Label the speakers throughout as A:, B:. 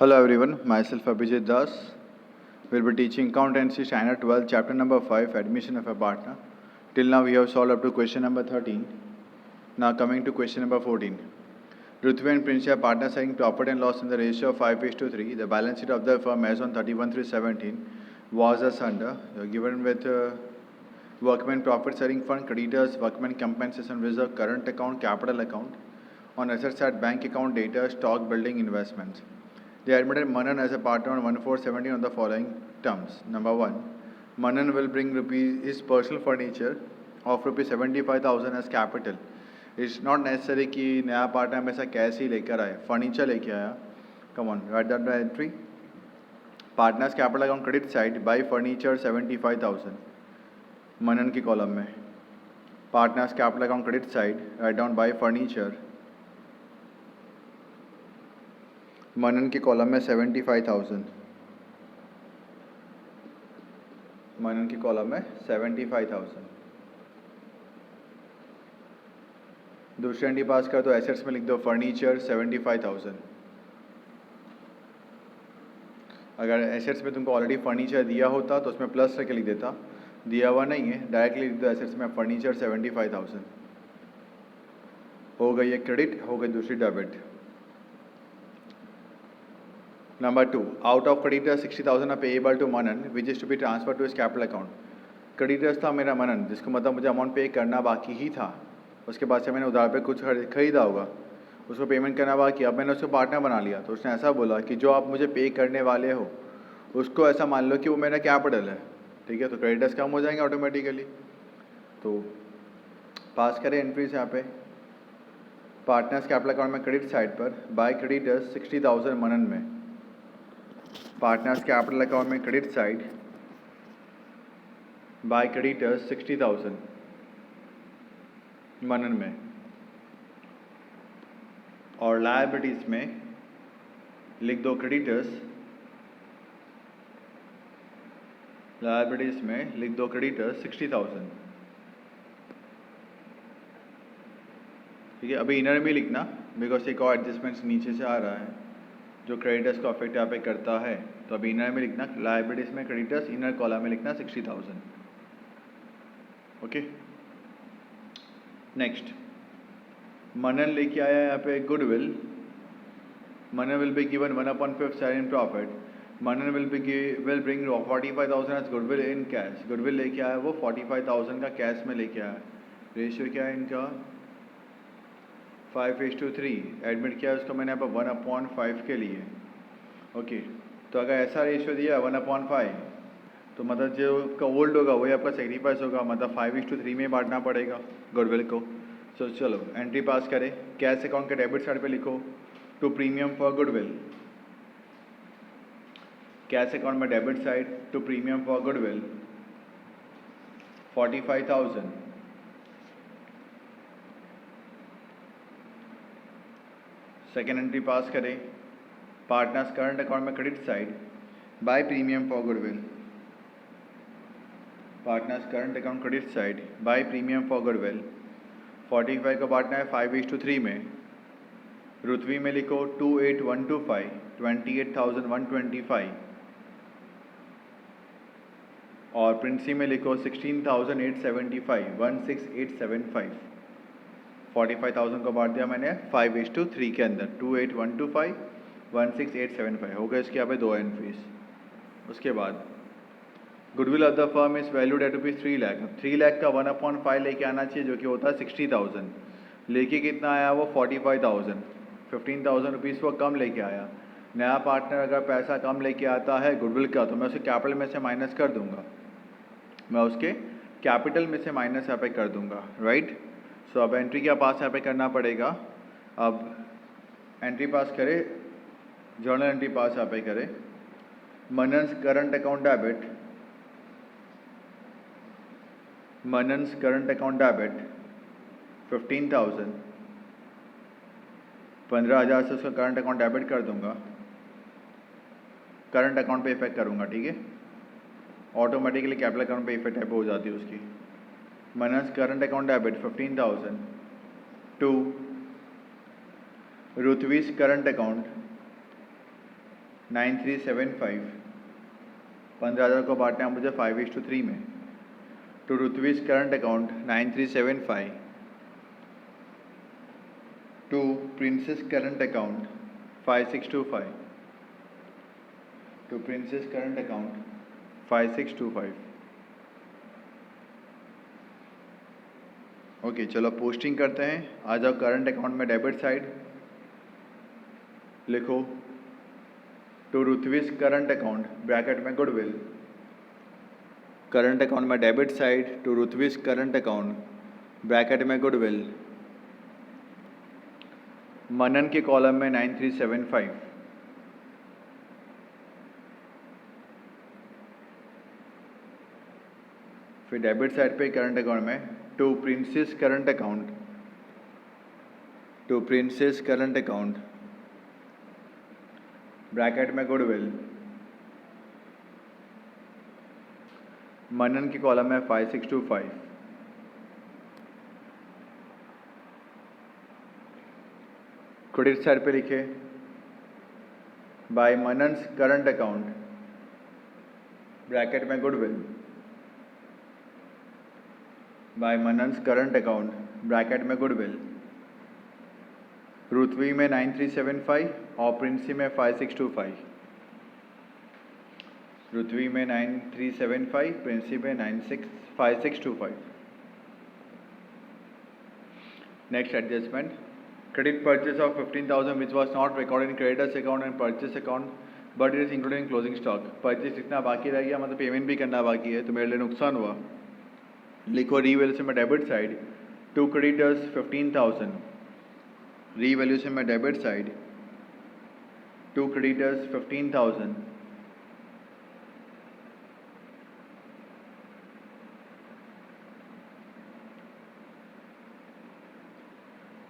A: Hello everyone, myself Abhijit Das. We'll be teaching accountancy standard 12, chapter number 5, admission of a partner. Till now we have solved up to question number 13. Now coming to question number 14. Ruthvi and Prince are partners having profit and loss in the ratio of 5:3. The balance sheet of the firm as on 31/3/17 was as under. Given with workmen profit sharing fund, creditors, workmen compensation reserve, current account, capital account. On asset side, bank account data, stock building investments. They admitted Manan as a partner on 1/4/17 on the following terms. Number 1, Manan will bring his personal furniture of rupees 75,000 as capital. It's not necessary कि नया partner हमेशा cash ही लेकर आए, furniture लेके आया. Come on, write that entry. Partners capital account credit side, buy furniture 75,000. मनन की column में. Partners capital account credit side, write down buy furniture. मनन की कॉलम में 75,000. मनन की कॉलम में 75,000. दूसरी एंट्री पास कर तो एसेट्स में लिख दो फर्नीचर 75,000. अगर एसेट्स में तुमको ऑलरेडी फर्नीचर दिया होता तो उसमें प्लस करके लिख देता. दिया हुआ नहीं है, डायरेक्टली लिख दो एसेट्स में फर्नीचर 75,000. हो गई एक क्रेडिट, हो गई दूसरी debit. Number 2, out of creditors 60,000 are payable to Manan, which is to be transferred to his capital account. Creditors था मेरा मनन, जिसको मतलब मुझे अमाउंट पे करना बाकी ही था. उसके बाद से मैंने उधार पे कुछ खरीदा होगा, उसको पेमेंट करना बाकी. अब मैंने उसको पार्टनर बना लिया तो उसने ऐसा बोला कि जो आप मुझे पे करने वाले हो उसको ऐसा मान लो कि वो मेरा कैपिटल है. ठीक है, तो क्रेडिटर्स कम हो जाएंगे ऑटोमेटिकली. तो पास करें एंट्रीज यहाँ पे. पार्टनर्स कैपिटल अकाउंट में क्रेडिट साइड पर बाय क्रेडिटर्स 60,000 मनन में. पार्टनर्स कैपिटल अकाउंट में क्रेडिट साइड बाय क्रेडिटर्स 60,000 मनन में. और लायबिलिटीज में लिख दो क्रेडिटर्स. लायबिलिटीज में लिख दो क्रेडिटर्स 60,000. ठीक है, अभी इनर में लिखना बिकॉज एक और एडजस्टमेंट्स नीचे से आ रहा है जो क्रेडिटर्स को अफेक्ट यहाँ पे करता है. तो अभी इनर में लिखना लायबिलिटीज में क्रेडिटर्स, इनर कॉलम में लिखना 60,000. ओके, नेक्स्ट मनन लेके आया यहाँ पे goodwill. Manan will be given 1/5 share in profit. Manan will bring 45,000 as goodwill in cash. Goodwill लेके आया वो 45,000 का कैश में लेके आया. रेशियो क्या है इनका 5:3. एडमिट किया उसको मैंने यहाँ पर 1/5 के लिए. ओके, तो अगर ऐसा रेशियो दिया 1/5 तो मतलब जो का ओल्ड होगा वही आपका सेक्रीफाइस होगा, मतलब 5:3 में बांटना पड़ेगा गुडविल को. तो चलो एंट्री पास करें. कैश अकाउंट के डेबिट साइड पे लिखो to premium for goodwill. Cash account में debit side to premium for goodwill 45,000. Second entry pass करें. पार्टनर्स करंट अकाउंट में credit side by premium for goodwill. Partners current account credit side by premium for goodwill 45 का बांटना है 5:3 में. रुथवी में लिखो 28,125 28,125. और प्रिंसी में लिखो 16,875 16,875. 45,000 को बांट दिया मैंने 5:3 के अंदर. 28,125 16,875 हो गए. इसके यहाँ पे दो एंट्रीज. उसके बाद goodwill of the firm is valued at rupees 3 lakh. 3 lakh का 1/5 लेके आना चाहिए जो कि होता है 60,000. लेके कितना आया वो 45,000. 15,000 रुपीज़ वो कम लेके आया. नया पार्टनर अगर पैसा कम लेके आता है गुडविल का तो मैं उसे कैपिटल में से माइनस कर दूंगा. मैं उसके कैपिटल में से माइनस यहाँ पे कर दूंगा. राइट. सो अब एंट्री क्या पास यहाँ पे करना पड़ेगा. अब एंट्री पास करें, जर्नल एंट्री पास यहाँ पे करें. Manan's current account debit. Manan's current account debit 15,000. 15,000 से उसका करंट अकाउंट डेबिट कर दूंगा. करंट अकाउंट पे इफेक्ट करूंगा. ठीक है, ऑटोमेटिकली कैपिटल अकाउंट पे इफेक्ट टाइप हो जाती है उसकी. Manan's current account debit 15,000 to Ruthvij current account 9375, 15,000 को बांटना है मुझे 5:3 में। To Ritvij current account 9375, to Princy's current account 5625, to Princy's current account 5625। Okay चलो पोस्टिंग करते हैं। आ जाओ करंट अकाउंट में डेबिट साइड लिखो, to Ritvij current account bracket में गुडविल, करंट अकाउंट में debit side to Ritvij current account bracket में गुडविल, मनन के कॉलम में 9375, फिर डेबिट साइड पे करंट अकाउंट में to Princy's current account, to Princy's current account bracket में गुडविल, मनन की कॉलम में 5625। क्रेडिट साइड पे लिखे by Manan's current account bracket में goodwill, by Manan's current account bracket में गुडविल, ऋत्वी में 9375 और प्रिंसी में 5625, ऋत्वी में 9375, प्रिंसी में 5625। Next adjustment, credit purchase of 15,000 which was not recorded in creditors account and purchase account but it is included in closing stock। Purchase इतना बाकी रह गया, मतलब पेमेंट भी करना बाकी है, तो मेरे लिए नुकसान हुआ। लिखो रीवैल्यूएशन में debit side to creditors 15,000, revaluation में डेबिट साइड टू क्रेडिटर्स 15,000,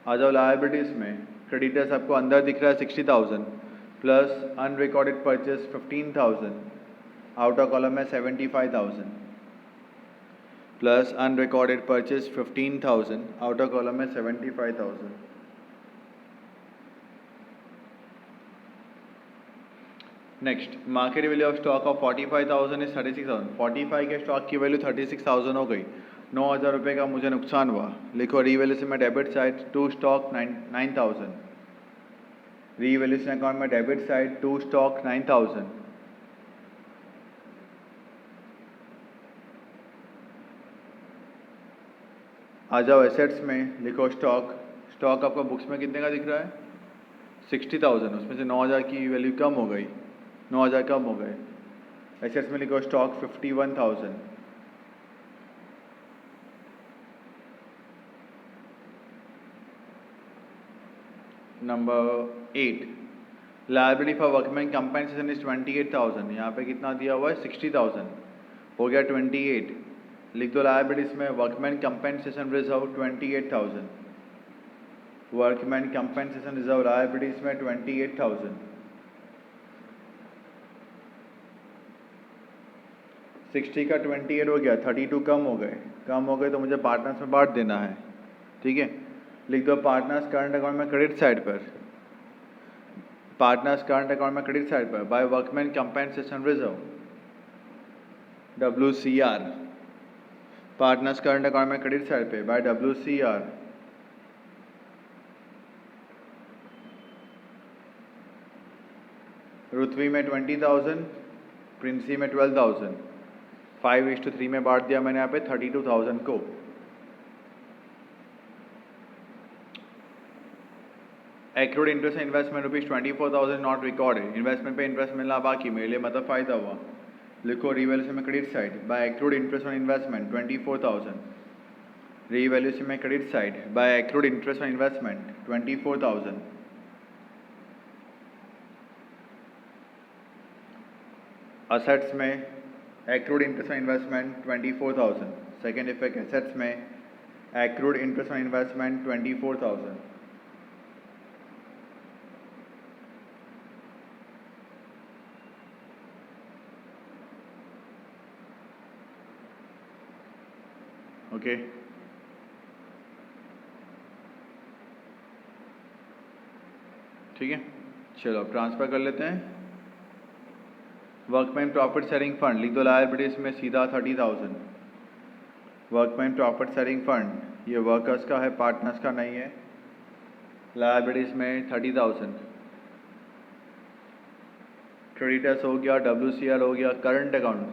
A: आ जाओ लायबिलिटीज में, क्रेडिटर्स आपको अंदर दिख रहा है 60,000 plus unrecorded purchase 15,000, outer column में 75,000 plus unrecorded purchase 15,000, outer column में 75,000। Next, market value of stock of 45,000 is 36,000। 45 के स्टॉक की वैल्यू 36,000 हो गई, 9,000 रुपये का मुझे नुकसान हुआ। लिखो रीवैल्यूएशन में debit side to stock 9,000, revaluation account में डेबिट साइड टू स्टॉक 9,000, आ जाओ एसेट्स में, लिखो स्टॉक, स्टॉक आपका बुक्स में कितने का दिख रहा है 60,000, उसमें से 9,000 की वैल्यू कम हो गई, 9,000 कम हो गए। एसेट्स में लिखो stock 51,000, number 8, liability for workman compensation is 28,000, यहाँ पे कितना दिया हुआ है 60,000, हो गया 28। लिख दो लायबिलिटीज में workman compensation reserve 28,000, workman compensation reserve liabilities में 28,000, 60 का 28 हो गया, 32 कम हो गए तो मुझे पार्टनर्स में बांट देना है, ठीक है। लिख दो पार्टनर्स करंट अकाउंट में क्रेडिट साइड पर, पार्टनर्स करंट अकाउंट में क्रेडिट साइड पर by workman compensation reserve WCR, partners current account में क्रेडिट साइड पे बाय WCR, ऋत्वी में 20,000, प्रिंसी में 12,000, 5:3 में बांट दिया मैंने यहाँ पे 32,000 को। Accrued interest investment ₹24,000 not recorded, investment पे इंटरेस्ट मिलना बाकी, मेरे लिए मतलब फ़ायदा हुआ। लिखो रीवैल्यूएशन में credit side by accrued interest on investment 24,000, revaluation में credit side by accrued interest on investment 24,000, assets में accrued interest on investment 24,000, second effect assets में accrued interest on investment 24,000, okay ठीक है। चलो अब ट्रांसफ़र कर लेते हैं। वर्कमैन प्रॉफिट शेयरिंग फंड लिख दो लायबिलिटीज में सीधा 30,000। वर्कमैन प्रॉफिट शेयरिंग फंड ये वर्कर्स का है, पार्टनर्स का नहीं है। लायबिलिटीज में 30,000। क्रेडिटर्स हो गया, WCR हो गया। Current account,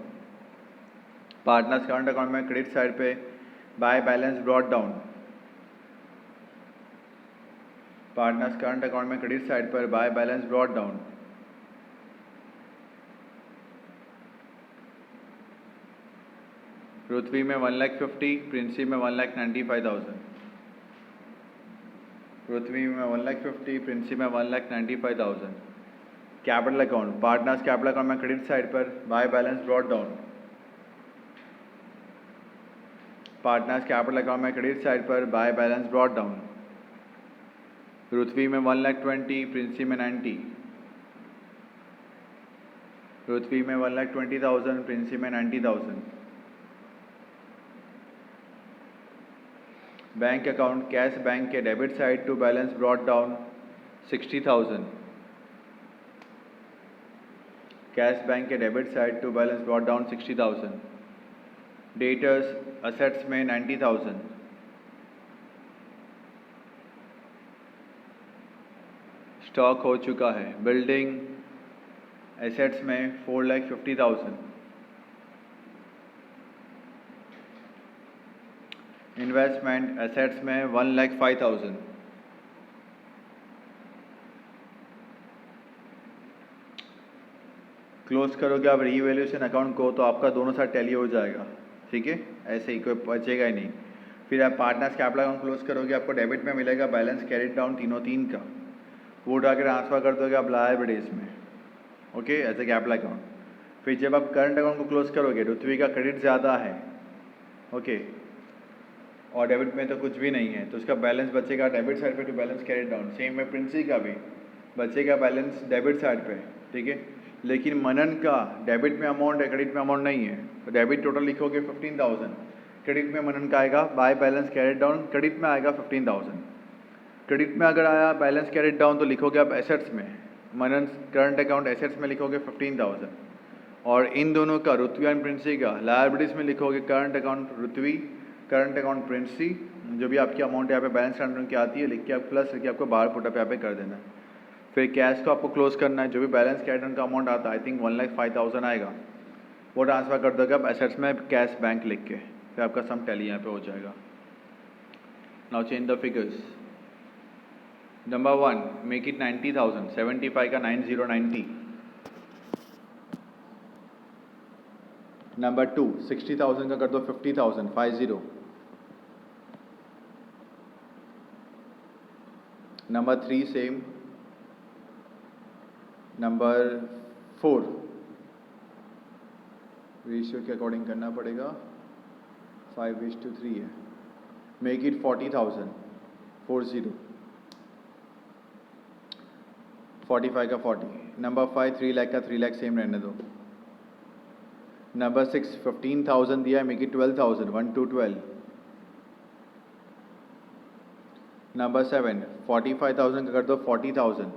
A: partners current account में क्रेडिट साइड पे by balance brought down. Partners current account में क्रेडिट साइड पर बाय बैलेंस ब्रॉट डाउन। पृथ्वी में 1,50,000, प्रिंसी में 1,95,000। पृथ्वी में 1,50,000, प्रिंसी में 1,95,000। Capital account, partners capital account में क्रेडिट साइड पर by balance brought down. Partners capital account में क्रेडिट साइड पर बाय बैलेंस ब्रॉट डाउन। पृथ्वी में 1,20,000, प्रिंसी में 90। पृथ्वी में 1,20,000, प्रिंसी में 90,000। बैंक अकाउंट, कैश बैंक के debit side to balance brought down 60,000। Cash bank के debit side to balance brought down 60,000। Debtors assets में 90,000। Stock हो चुका है। बिल्डिंग एसेट्स में 4,50,000। इन्वेस्टमेंट एसेट्स में 1,05,000। क्लोज करोगे आप रीवैल्यूएशन अकाउंट को तो आपका दोनों साथ टैली हो जाएगा, ठीक है, ऐसे ही कोई बचेगा ही नहीं। फिर आप पार्टनर्स कैपिटल अकाउंट क्लोज करोगे, आपको डेबिट में मिलेगा बैलेंस कैरिड डाउन तीनों तीन का, वो उठा के ट्रांसफर कर दोगे आप लायबिलिटीज में, okay, as a capital account. फिर जब आप करंट अकाउंट को क्लोज करोगे, पृथ्वी का क्रेडिट ज़्यादा है, ओके, और डेबिट में तो कुछ भी नहीं है, तो उसका बैलेंस बचेगा डेबिट साइड पे to balance carried down. Same में प्रिंसी का भी बचेगा बैलेंस डेबिट साइड पे, ठीक है। लेकिन मनन का डेबिट में अमाउंट है, क्रेडिट में अमाउंट नहीं है, तो डेबिट टोटल लिखोगे 15,000, क्रेडिट में मनन का आएगा by balance carried down, credit में आएगा 15,000। क्रेडिट में अगर आया बैलेंस कैरिड डाउन तो लिखोगे आप एसेट्स में, मनन करंट अकाउंट एसेट्स में लिखोगे 15,000। और इन दोनों का पृथ्वी एंड प्रिंसी का लायबिलिटीज में लिखोगे करंट अकाउंट पृथ्वी, करंट अकाउंट प्रिंसी, जो भी आपकी अमाउंट यहाँ पे बैलेंस ट्रांसफर की आती है लिख के आप प्लस लिख के आपको बाहर पुटअप यहाँ पे कर देना है। फिर कैश को आपको क्लोज करना है, जो भी बैलेंस कैरिड डाउन का अमाउंट आता है, आई थिंक 1,05,000 आएगा, वो ट्रांसफर कर दोगे आप एसेट्स में कैश बैंक लिख के, फिर आपका सम टैली यहाँ पे हो जाएगा। Now change the figures. Number 1 make it 90,000, 75 का 9090। नंबर 2 60,000 का कर दो 50,000, 50। Number 3 same. नंबर 4 रेशियो के अकॉर्डिंग करना पड़ेगा, 5:3 है। Make it 40,000, 40। 45 का 40। नंबर 5 3 लाख का 3 लाख सेम रहने दो। नंबर 6 15,000 दिया है, मेक इट 12,000, 1 to 12। नंबर 7 45,000 का कर दो 40,000।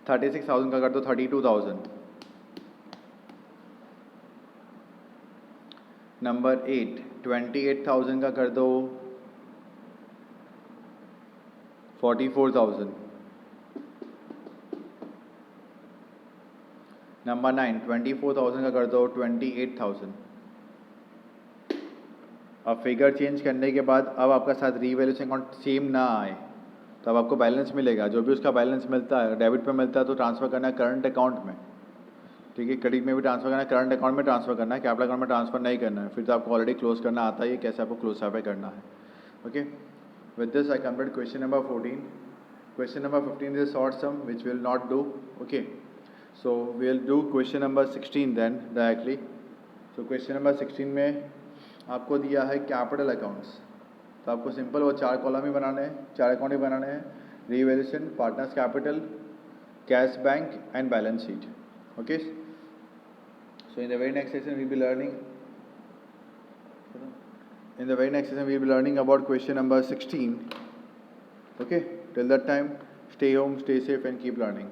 A: 36,000 का कर दो 32,000। नंबर 8 28,000 का कर दो 44,000। नंबर 9 24,000 का कर दो 28,000। अब फिगर चेंज करने के बाद अब आपका साथ रीवैल्यूएशन अकाउंट सेम ना आए तो अब आपको बैलेंस मिलेगा, जो भी उसका बैलेंस मिलता है डेबिट पे मिलता है तो ट्रांसफ़र करना है करंट अकाउंट में, ठीक है, क्रेडिट में भी ट्रांसफ़र करना है, करंट अकाउंट में ट्रांसफ़र करना है, कैपिटल अकाउंट में ट्रांसफ़र नहीं करना है। फिर तो आपको ऑलरेडी क्लोज करना आता है, कैसे आपको क्लोज पे करना है, okay. With this I complete question number 14. Question number 15 is a short sum which we will not do, okay. So we will do question number 16 then directly. So question number 16 में आपको दिया है capital accounts, तो आपको simple वो 4 column ही बनाने हैं, 4 account ही बनाने हैं, revaluation, partners capital, cash bank and balance sheet, okay. So in the very next session we will be learning about question number 16, okay. Till that time, stay home, stay safe and keep learning.